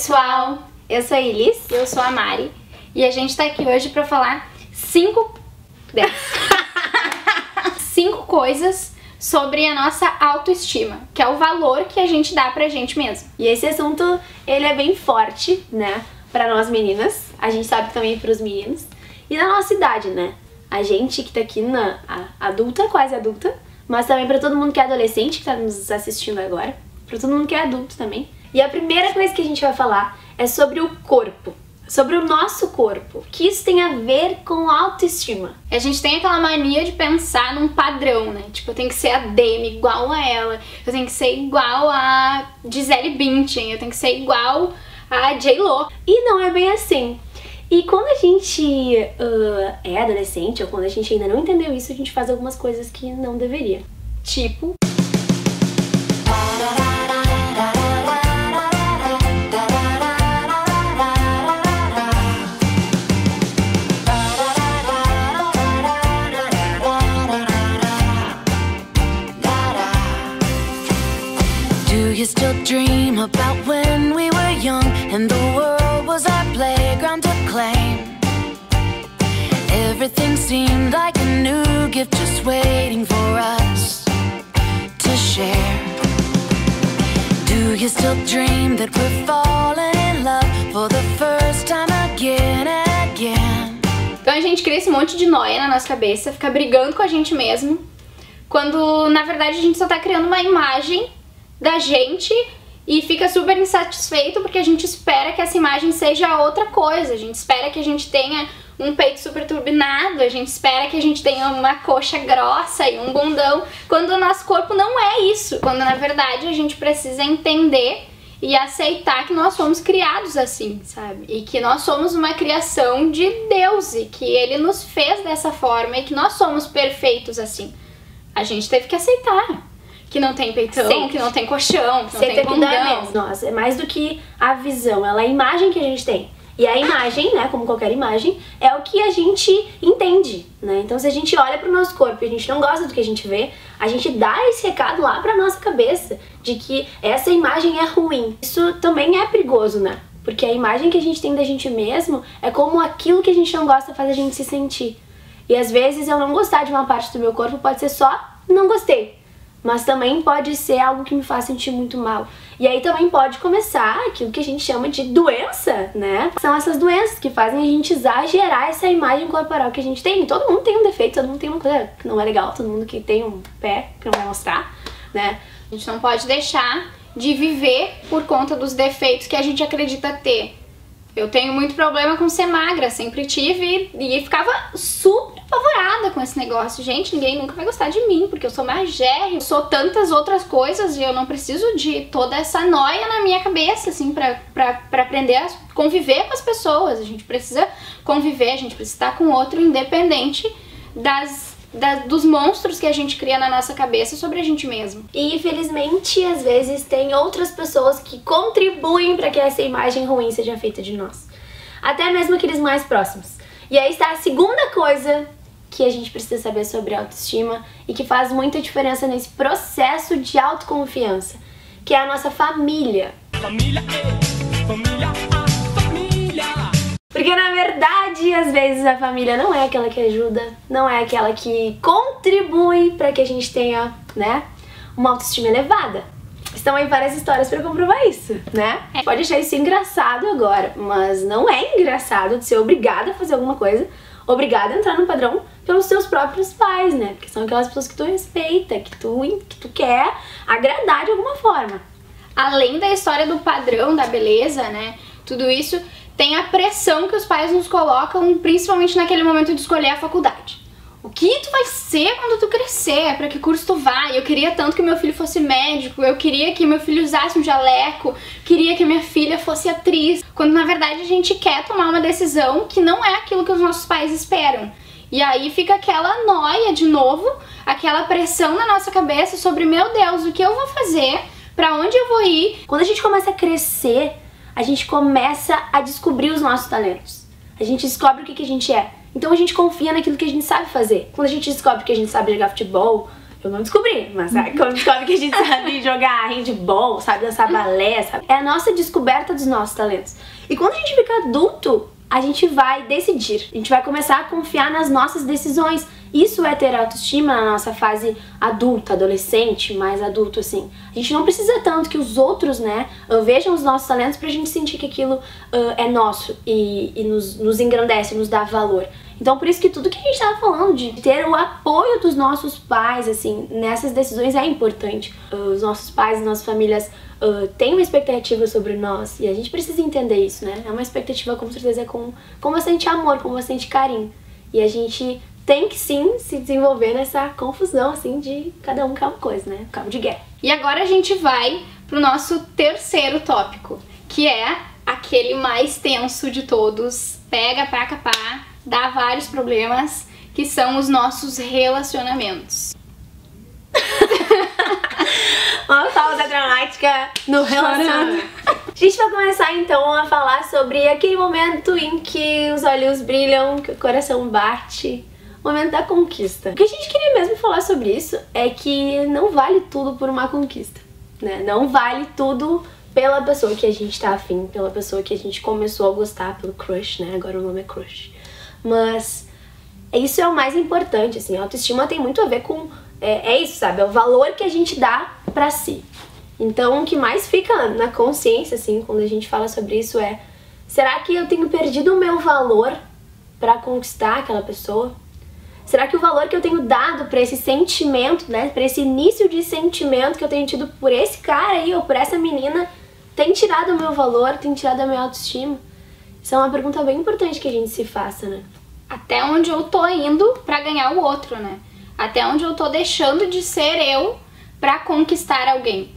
pessoal, eu sou a Elis, eu sou a Mari e a gente tá aqui hoje pra falar 5 coisas sobre a nossa autoestima, que é o valor que a gente dá pra gente mesmo. E esse assunto, ele é bem forte, né, pra nós meninas, a gente sabe também pros meninos, e na nossa idade, né, a gente que tá aqui na adulta, quase adulta, mas também pra todo mundo que é adolescente, que tá nos assistindo agora, pra todo mundo que é adulto também. E a primeira coisa que a gente vai falar é sobre o corpo, sobre o nosso corpo, que isso tem a ver com autoestima. A gente tem aquela mania de pensar num padrão, né? Tipo, eu tenho que ser a Demi, igual a ela, eu tenho que ser igual a Gisele Bündchen, eu tenho que ser igual a J.Lo. E não é bem assim. E quando a gente é adolescente, ou quando a gente ainda não entendeu isso, a gente faz algumas coisas que não deveria. Tipo... Do you still dream about when we were young and the world was our playground to claim? Everything seemed like a new gift just waiting for us to share. Do you still dream that we're falling in love for the first time again and again? Então a gente cria esse monte de noia na nossa cabeça, fica brigando com a gente mesmo, quando na verdade a gente só tá criando uma imagem da gente e fica super insatisfeito porque a gente espera que essa imagem seja outra coisa, a gente espera que a gente tenha um peito super turbinado, a gente espera que a gente tenha uma coxa grossa e um bundão, quando o nosso corpo não é isso, quando na verdade a gente precisa entender e aceitar que nós fomos criados assim, sabe? E que nós somos uma criação de Deus e que Ele nos fez dessa forma e que nós somos perfeitos assim. A gente teve que aceitar que não tem peitão, que não tem colchão, que não tem bundão. Nossa, é mais do que a visão, ela é a imagem que a gente tem. E a imagem, né, como qualquer imagem, é o que a gente entende, né? Então se a gente olha pro nosso corpo e a gente não gosta do que a gente vê, a gente dá esse recado lá pra nossa cabeça de que essa imagem é ruim. Isso também é perigoso, né? Porque a imagem que a gente tem da gente mesmo é como aquilo que a gente não gosta faz a gente se sentir. E às vezes eu não gostar de uma parte do meu corpo pode ser só não gostei. Mas também pode ser algo que me faz sentir muito mal. E aí também pode começar aquilo que a gente chama de doença, né? São essas doenças que fazem a gente exagerar essa imagem corporal que a gente tem. Todo mundo tem um defeito, todo mundo tem uma coisa que não é legal, todo mundo que tem um pé que não vai mostrar, né? A gente não pode deixar de viver por conta dos defeitos que a gente acredita ter. Eu tenho muito problema com ser magra, sempre tive e ficava super apavorada com esse negócio. Gente, ninguém nunca vai gostar de mim, porque eu sou magérrima, eu sou tantas outras coisas e eu não preciso de toda essa noia na minha cabeça, assim, pra aprender a conviver com as pessoas. A gente precisa conviver, a gente precisa estar com o outro independente dos monstros que a gente cria na nossa cabeça sobre a gente mesmo. E infelizmente, às vezes, tem outras pessoas que contribuem para que essa imagem ruim seja feita de nós. Até mesmo aqueles mais próximos. E aí está a segunda coisa que a gente precisa saber sobre autoestima e que faz muita diferença nesse processo de autoconfiança, que é a nossa família. Família. Porque na verdade, às vezes a família não é aquela que ajuda, não é aquela que contribui para que a gente tenha, né, uma autoestima elevada. Estão aí várias histórias para comprovar isso, né? Pode achar isso engraçado agora, mas não é engraçado de ser obrigada a fazer alguma coisa, obrigada a entrar no padrão pelos seus próprios pais, né? Porque são aquelas pessoas que tu respeita, que tu quer agradar de alguma forma. Além da história do padrão, da beleza, né? Tudo isso tem a pressão que os pais nos colocam, principalmente naquele momento de escolher a faculdade. O que tu vai ser quando tu crescer? Pra que curso tu vai? Eu queria tanto que meu filho fosse médico, eu queria que meu filho usasse um jaleco, queria que minha filha fosse atriz. Quando na verdade a gente quer tomar uma decisão que não é aquilo que os nossos pais esperam. E aí fica aquela noia de novo, aquela pressão na nossa cabeça sobre, meu Deus, o que eu vou fazer? Pra onde eu vou ir? Quando a gente começa a crescer, a gente começa a descobrir os nossos talentos. A gente descobre o que a gente é. Então a gente confia naquilo que a gente sabe fazer. Quando a gente descobre que a gente sabe jogar futebol, Eu não descobri, mas sabe, quando descobre que a gente sabe jogar handball, sabe dançar balé, sabe? É a nossa descoberta dos nossos talentos. E quando a gente fica adulto, a gente vai decidir. A gente vai começar a confiar nas nossas decisões. Isso é ter autoestima na nossa fase adulta, adolescente, mais adulto, assim. A gente não precisa tanto que os outros, né, vejam os nossos talentos pra gente sentir que aquilo é nosso e nos engrandece, nos dá valor. Então, por isso que tudo que a gente tava falando de ter o apoio dos nossos pais, assim, nessas decisões é importante. Os nossos pais, as nossas famílias têm uma expectativa sobre nós e a gente precisa entender isso, né? É uma expectativa, com certeza, com bastante amor, com bastante carinho. E a gente tem que, sim, se desenvolver nessa confusão, assim, de cada um quer uma coisa, né? Cabo de guerra. E agora a gente vai pro nosso terceiro tópico, que é aquele mais tenso de todos, pega pra capar, dá vários problemas, que são os nossos relacionamentos. Uma pausa dramática no relacionamento. A gente vai começar então a falar sobre aquele momento em que os olhos brilham, que o coração bate, o momento da conquista. O que a gente queria mesmo falar sobre isso é que não vale tudo por uma conquista, né? Não vale tudo pela pessoa que a gente tá afim, pela pessoa que a gente começou a gostar, pelo crush, né? Agora o nome é crush. Mas isso é o mais importante, assim, a autoestima tem muito a ver com, é isso, sabe, é o valor que a gente dá pra si. Então o que mais fica na consciência, assim, quando a gente fala sobre isso é, será que eu tenho perdido o meu valor pra conquistar aquela pessoa? Será que o valor que eu tenho dado pra esse sentimento, né, pra esse início de sentimento que eu tenho tido por esse cara aí ou por essa menina, tem tirado o meu valor, tem tirado a minha autoestima? Isso é uma pergunta bem importante que a gente se faça, né? Até onde eu tô indo pra ganhar o outro, né? Até onde eu tô deixando de ser eu pra conquistar alguém.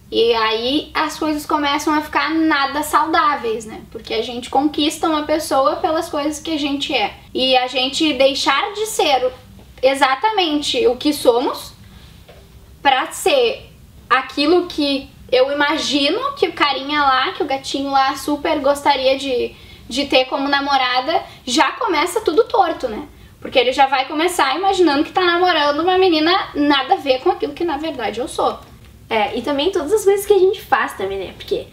E aí as coisas começam a ficar nada saudáveis, né? Porque a gente conquista uma pessoa pelas coisas que a gente é. E a gente deixar de ser exatamente o que somos pra ser aquilo que eu imagino que o carinha lá, que o gatinho lá super gostaria de ter como namorada, já começa tudo torto, né? Porque ele já vai começar imaginando que tá namorando uma menina nada a ver com aquilo que na verdade eu sou. E também todas as coisas que a gente faz também, né? Porque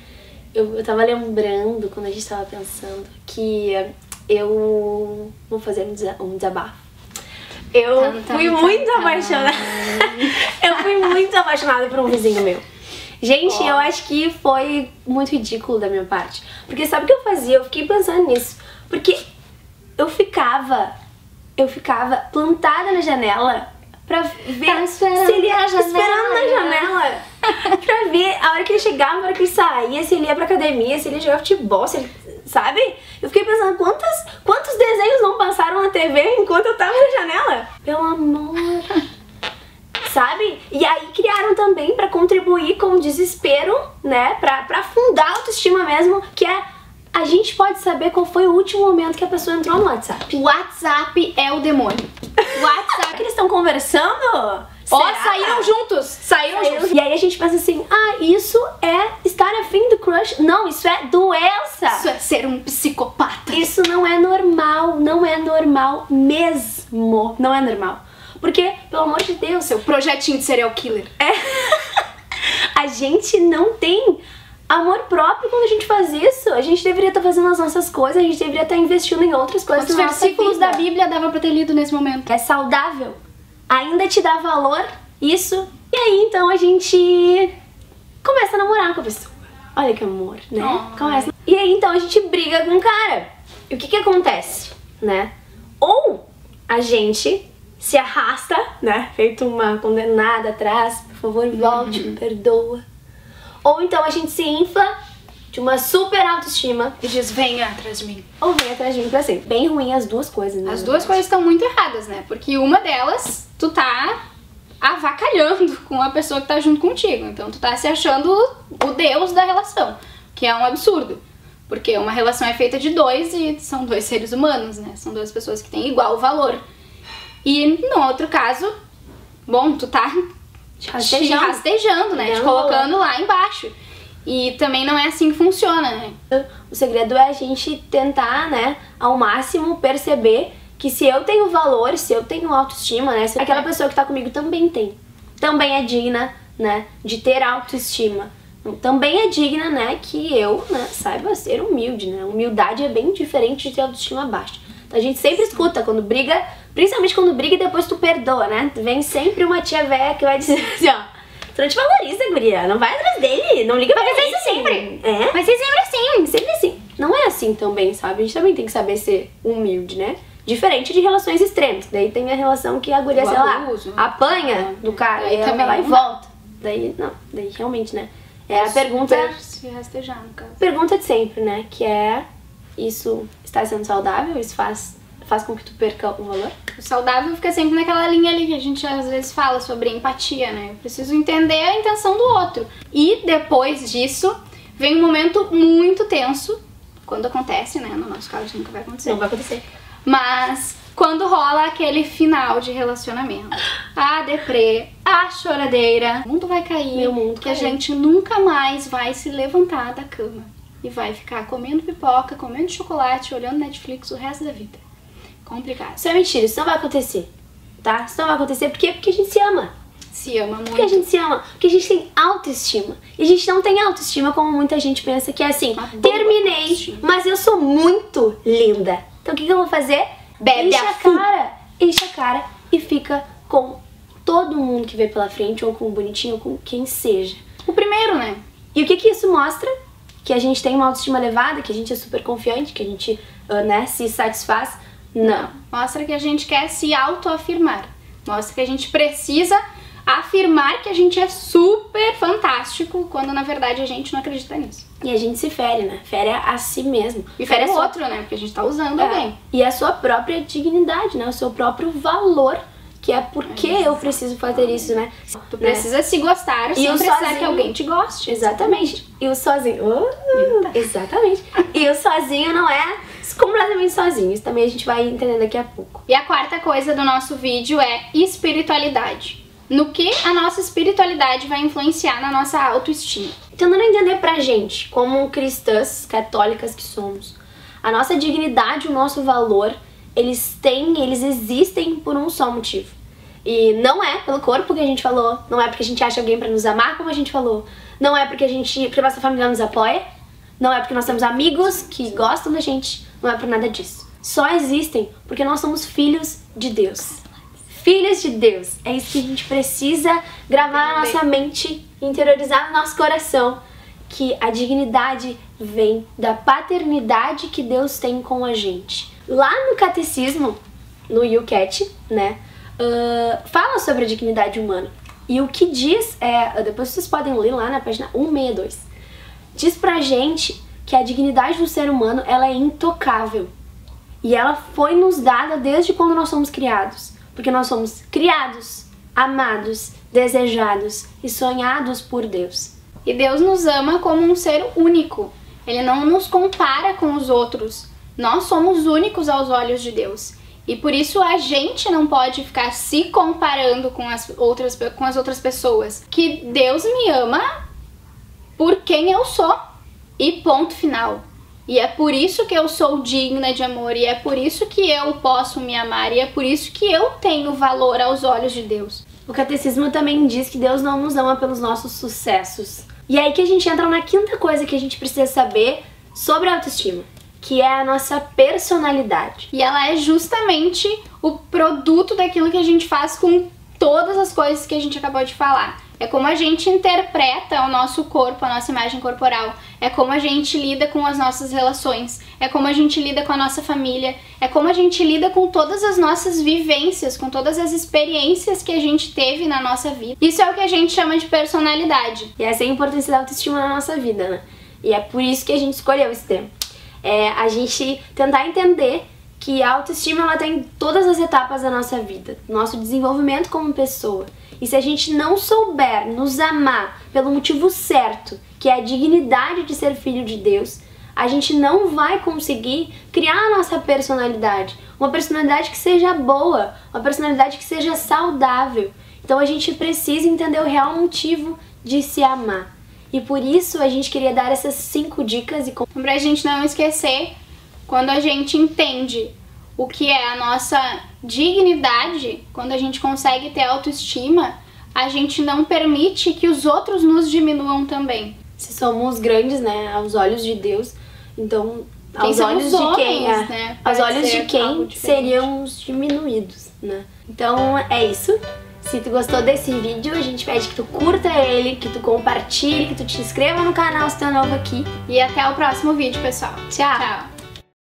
eu tava lembrando, quando a gente tava pensando, que eu vou fazer um desabafo. Eu fui muito apaixonada. Eu fui muito apaixonada por um vizinho meu. Gente, eu acho que foi muito ridículo da minha parte. Porque sabe o que eu fazia? Eu fiquei pensando nisso. Porque eu ficava plantada na janela pra ver se ele ia esperando na janela pra ver a hora que ele chegava, a hora que ele saía, se ele ia pra academia, se ele ia jogar futebol, se ele, sabe? Eu fiquei pensando, quantos desenhos não passaram na TV enquanto eu tava na janela? Pelo amor... Sabe? E aí criaram também pra contribuir com o desespero, né? Pra afundar a autoestima mesmo, que é a gente pode saber qual foi o último momento que a pessoa entrou no WhatsApp. O WhatsApp é o demônio. O WhatsApp que eles estão conversando? Saíram juntos. Saíram juntos. E aí a gente pensa assim, isso é estar afim do crush. Não, isso é doença. Isso é ser um psicopata. Isso não é normal, não é normal mesmo. Não é normal. Porque, pelo amor de Deus, seu projetinho de serial killer. A gente não tem amor próprio quando a gente faz isso. A gente deveria estar fazendo as nossas coisas, a gente deveria estar investindo em outras coisas. Os versículos da Bíblia dava pra ter lido nesse momento. É saudável. Ainda te dá valor isso. E aí, então, a gente começa a namorar com a pessoa. Olha que amor, né? Começa. E aí, então, a gente briga com o cara. E o que acontece, né? Ou a gente se arrasta, né? Feito uma condenada atrás, por favor, volte, me perdoa. Ou então a gente se infla de uma super autoestima e diz, venha atrás de mim. Ou vem atrás de mim pra sempre. Bem ruim as duas coisas, né? As duas coisas estão muito erradas, né? Porque uma delas, tu tá avacalhando com a pessoa que tá junto contigo. Então tu tá se achando o deus da relação, que é um absurdo. Porque uma relação é feita de dois e são dois seres humanos, né? São duas pessoas que têm igual valor. E no outro caso, bom, tu tá te rastejando, né? Te colocando lá embaixo. E também não é assim que funciona, né? O segredo é a gente tentar, né, ao máximo perceber que se eu tenho valor, se eu tenho autoestima, né, aquela pessoa que tá comigo também tem. também é digna, né, de ter autoestima. Também é digna, né, que eu, né, saiba ser humilde, né? Humildade é bem diferente de ter autoestima baixa. Então a gente sempre escuta quando briga, principalmente quando briga e depois tu perdoa, né? Vem sempre uma tia velha que vai dizer assim, ó, tu não te valoriza, guria, não vai atrás dele, não liga pra ele. Vai ser sempre. É? Vai ser sempre assim, sempre assim. Não é assim também, sabe? A gente também tem que saber ser humilde, né? Diferente de relações extremas. Daí tem a relação que a guria, sei lá, apanha do cara, e ela vai lá e volta. Daí, não, daí realmente, né? É a pergunta... se rastejar, no caso. Pergunta de sempre, né? Que é, isso está sendo saudável? Isso faz com que tu perca o valor? O saudável fica sempre naquela linha ali que a gente às vezes fala sobre empatia, né? Eu preciso entender a intenção do outro. E depois disso, vem um momento muito tenso, quando acontece, né? No nosso caso nunca vai acontecer. Não vai acontecer. Mas quando rola aquele final de relacionamento, a deprê, a choradeira, o mundo vai cair, Meu mundo que a gente nunca mais vai se levantar da cama e vai ficar comendo pipoca, comendo chocolate, olhando Netflix o resto da vida. Complicado. Isso é mentira, isso não vai acontecer, tá? Isso não vai acontecer porque a gente se ama. Se ama muito. Porque a gente se ama, porque a gente tem autoestima. E a gente não tem autoestima como muita gente pensa, que é assim, terminei, mas eu sou muito linda. Então o que eu vou fazer? Bebe enche a cara e fica com todo mundo que vê pela frente, ou com o bonitinho, ou com quem seja. O primeiro, né? E o que isso mostra? Que a gente tem uma autoestima elevada, que a gente é super confiante, que a gente, né, se satisfaz? Não. Mostra que a gente quer se autoafirmar. Mostra que a gente precisa afirmar que a gente é super fantástico, quando na verdade a gente não acredita nisso. E a gente se fere, né? Fere a si mesmo. E fere o outro, né? Porque a gente tá usando alguém. E a sua própria dignidade, né? O seu próprio valor, que é porque eu preciso fazer isso, né? Tu precisa se gostar sem precisar que alguém te goste. Exatamente. E o sozinho... exatamente. E o sozinho não é completamente sozinho. Isso também a gente vai entender daqui a pouco. E a quarta coisa do nosso vídeo é espiritualidade. No que a nossa espiritualidade vai influenciar na nossa autoestima. Tentando entender pra gente, como cristãs católicas que somos, a nossa dignidade, o nosso valor, eles existem por um só motivo. E não é pelo corpo que a gente falou, não é porque a gente acha alguém pra nos amar, como a gente falou, não é porque a nossa família nos apoia, não é porque nós temos amigos que gostam da gente, não é por nada disso. Só existem porque nós somos filhos de Deus. Filhos de Deus. É isso que a gente precisa gravar na nossa mente, interiorizar no nosso coração, que a dignidade vem da paternidade que Deus tem com a gente. Lá no catecismo, no YouCat, né, fala sobre a dignidade humana. E o que diz depois vocês podem ler lá na página 162, diz pra gente que a dignidade do ser humano, ela é intocável. E ela foi nos dada desde quando nós somos criados. Porque nós somos criados, amados, desejados e sonhados por Deus. E Deus nos ama como um ser único. Ele não nos compara com os outros. Nós somos únicos aos olhos de Deus. E por isso a gente não pode ficar se comparando com as outras pessoas. Que Deus me ama por quem eu sou. E ponto final. E é por isso que eu sou digna de amor, e é por isso que eu posso me amar, e é por isso que eu tenho valor aos olhos de Deus. O catecismo também diz que Deus não nos ama pelos nossos sucessos. E é aí que a gente entra na quinta coisa que a gente precisa saber sobre a autoestima, que é a nossa personalidade. E ela é justamente o produto daquilo que a gente faz com todas as coisas que a gente acabou de falar. É como a gente interpreta o nosso corpo, a nossa imagem corporal. É como a gente lida com as nossas relações. É como a gente lida com a nossa família. É como a gente lida com todas as nossas vivências, com todas as experiências que a gente teve na nossa vida. Isso é o que a gente chama de personalidade. E essa é a importância da autoestima na nossa vida, né? E é por isso que a gente escolheu esse tema. É a gente tentar entender que a autoestima, ela tem todas as etapas da nossa vida, nosso desenvolvimento como pessoa. E se a gente não souber nos amar pelo motivo certo, que é a dignidade de ser filho de Deus, a gente não vai conseguir criar a nossa personalidade. Uma personalidade que seja boa, uma personalidade que seja saudável. Então a gente precisa entender o real motivo de se amar. E por isso a gente queria dar essas 5 dicas. Pra gente não esquecer, quando a gente entende o que é a nossa dignidade, quando a gente consegue ter autoestima, a gente não permite que os outros nos diminuam também. Se somos grandes, né, aos olhos de Deus, então Quem aos são olhos os de homens, quem, né? aos Pode olhos ser de quem algo diferente. seríamos diminuídos, né? Então é isso. Se tu gostou desse vídeo, a gente pede que tu curta ele, que tu compartilhe, que tu te inscreva no canal se tu é novo aqui. E até o próximo vídeo, pessoal. Tchau! Tchau!